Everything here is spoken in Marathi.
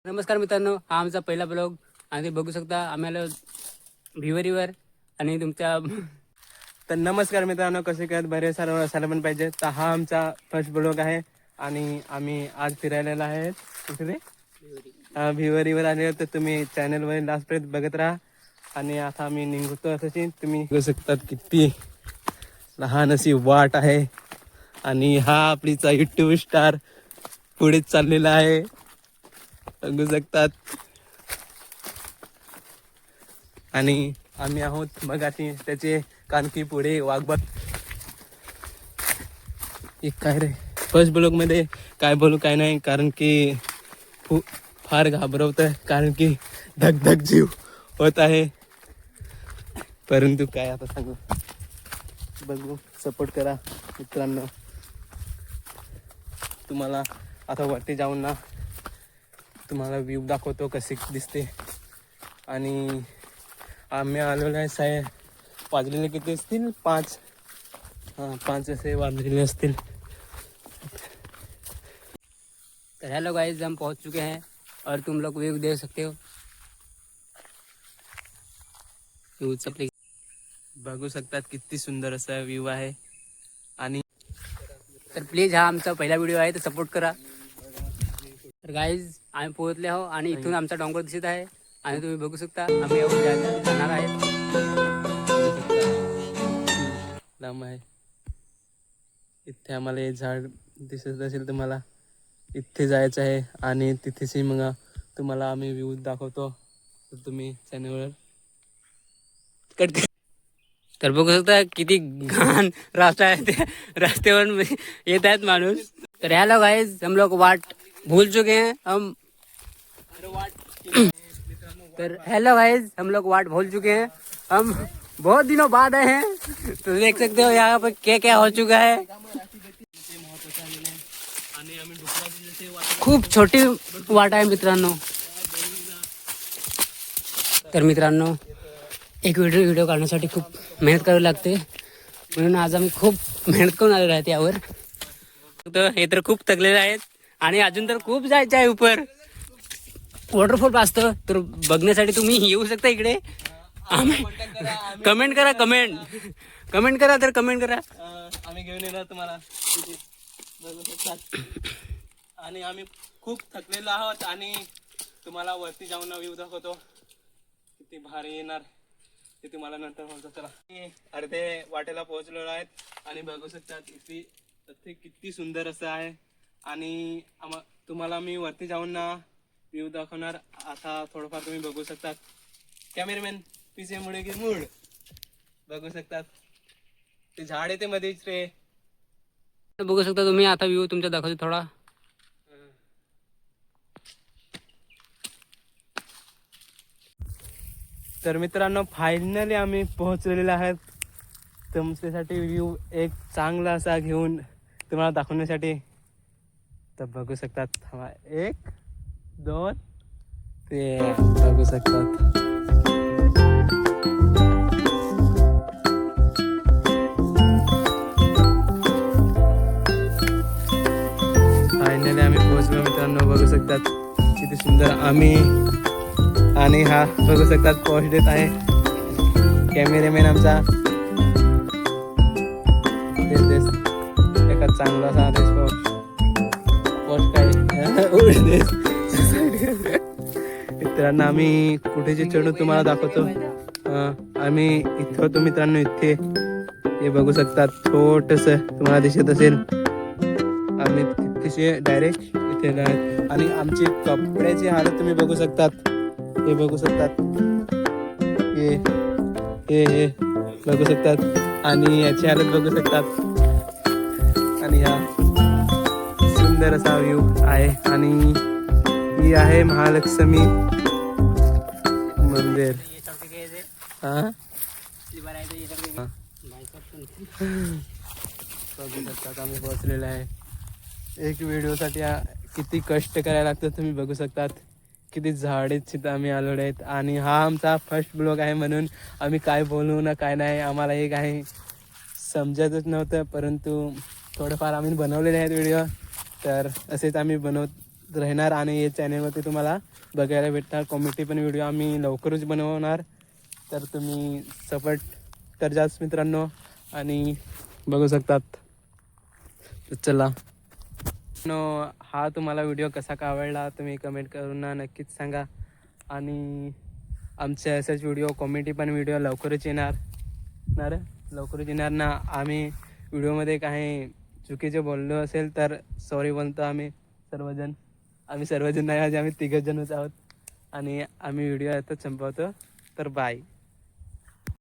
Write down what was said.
नमस्कार मित्रांनो, हा आमचा पहिला ब्लॉग आणि ते बघू शकता आम्हाला भिवरीवर आणि तुमच्या तर नमस्कार मित्रांनो, कसे काय बरे सर्व असायला पण पाहिजे. तर हा आमचा फर्स्ट ब्लॉग आहे आणि आम्ही आज फिरायला आहे कुठे भिवरीवर आले. तर तुम्ही चॅनलवर लास्टपर्यंत बघत राहा. आणि आता आम्ही निघतो. तशी तुम्ही बघू शकतात किती लहान अशी वाट आहे आणि हा आपलीचा यूट्यूब स्टार पुढे चाललेला आहे, बघू शकतात. आणि आम्ही आहोत मग आता त्याचे कानकी पुढे वाघबा एक काय रे फर्स्ट ब्लॉग मध्ये काय बोलू काय नाही, कारण की फार घाबरवत आहे, कारण की धगधग जीव होत आहे. परंतु काय आता सांगू, बघू सपोर्ट करा मित्रांनो. तुम्हाला आता वरती जाऊन ना तुम्हाला व्ह्यू दाखवतो कशी दिसते. आणि आम्ही आलेलो आहे साहेब, वाजलेले किती असतील 5 असे वाजलेले असतील. तो हेलो गाइस, हम पहुंच चुके हैं और तुम लोग व्यू देख सकते हो. बघू शकतात किती सुंदर असा व्ह्यू आहे. आणि तर प्लीज हा आमचा पहिला व्हिडिओ आहे, तर सपोर्ट करा. तर गाईज आम्ही पोहोचले आहो आणि इथून आमचा डोंगर दिसत आहे आणि तुम्ही बघू शकता आम्ही जाणार आहे. लांब आहे. इथे आम्हाला हे झाड दिसत असेल तुम्हाला, इथे जायचं आहे आणि तिथेच मग तुम्हाला आम्ही व्ह्यू दाखवतो. तर तुम्ही चॅनलवर कट. तर बघू शकता किती घाण रास्ता आहे, त्या रास्त्यावर येत आहेत माणूस. तर हेलो गाइस, हम लोग वाट भूल चुके हैं हम. तर हेलो गाइस, हम लोग वाट भूल चुके हैं, हम बहुत दिनों बाद आए हैं. तो देख सकते हो यहाँ पर क्या क्या हो चुका है. खूप छोटी वाट आहे मित्रांनो. तर मित्रांनो, एक व्हिडिओ काढण्यासाठी खूप मेहनत करावी लागते, म्हणून आज आम्ही खूप मेहनत करून आलेलो आहेत यावर. तर हे तर खूप थकलेले आहेत आणि अजून तर खूप जायचं आहे उपर. वॉटरफॉल असतं तर बघण्यासाठी तुम्ही येऊ शकता इकडे. कमेंट करा, कमेंट करा, तर कमेंट करा. आम्ही घेऊन येणार तुम्हाला बघू शकतात. आणि आम्ही खूप थकलेलो आहोत आणि तुम्हाला वरती जाऊन व्ह्यू दाखवतो किती भारी येणार ते तुम्हाला नंतर बोलतो. चला, अर्धे वाटेला पोहोचलेलो आहेत आणि बघू शकतात इथे किती सुंदर असं आहे. आणि तुम्हाला मी वरती जाऊन ना व्ह्यू दाखवणार. आता थोडंफार तुम्ही बघू शकतात. कॅमेरामॅन पिसे मुळे की मूड बघू शकतात. ते झाड आहे ते मध्येच रे. बघू शकता तुम्ही. आता व्ह्यू तुमच्या दाखवतो थोडा. तर मित्रांनो, फायनली आम्ही पोहोचलेले आहेत तुमच्यासाठी व्ह्यू एक चांगला असा घेऊन तुम्हाला दाखवण्यासाठी. तर बघू शकतात, 1 2 ते बघू शकतात. फायनली आम्ही पोहोचलो मित्रांनो, बघू शकतात किती सुंदर आम्ही. आणि हा बघू शकतात पोस्ट देत आहे कॅमेरामॅन आमचा. एका चांगला असा पोस्ट काय मित्रांनो. आम्ही कुठे चढू तुम्हाला दाखवतो. आम्ही इथं होतो मित्रांनो. इथे हे बघू शकतात छोटस तुम्हाला दिसत असेल. आम्ही तिथे डायरेक्ट इथे आणि आमची कपड्याची हालत तुम्ही बघू शकतात. हे बघू शकतात, हे बघू शकतात आणि याची हालत बघू शकतात. आणि हा सुंदर असा व्ह्यू आहे. आणि ही आहे महालक्ष्मी मंदिर. बघू शकतात आम्ही पोहोचलेलो आहे. एक व्हिडिओसाठी किती कष्ट करायला लागतं तुम्ही बघू शकतात. किती झाडेच आम्ही आलेलो आहेत. आणि हा आमचा फर्स्ट ब्लॉग आहे, म्हणून आम्ही काय बोलू ना काय नाही आम्हाला हे काही समजतच नव्हतं. परंतु थोडंफार आम्ही बनवलेले आहेत व्हिडिओ. तर असेच आम्ही राहणार आणि या चॅनलवरती तुम्हाला बघायला भेटणार. कॉमेडी पण व्हिडिओ आम्ही लवकरच बनवणार, तर तुम्ही सपोर्ट कर जाच मित्रांनो. आणि बघू शकतात. तर चला हा तुम्हाला व्हिडिओ कसा का आवडला तुम्ही कमेंट करून नक्कीच सांगा. आणि आमचे असेच व्हिडिओ कॉमेडी पण व्हिडिओ लवकरच येणार ना. आम्ही व्हिडिओमध्ये काही चुकीचे बोललो असेल तर सॉरी बोलतो आम्ही सर्वजण नाही, आम्ही 3 जणच आहोत. आणि आम्ही व्हिडिओ आता संपवतो. तर बाय.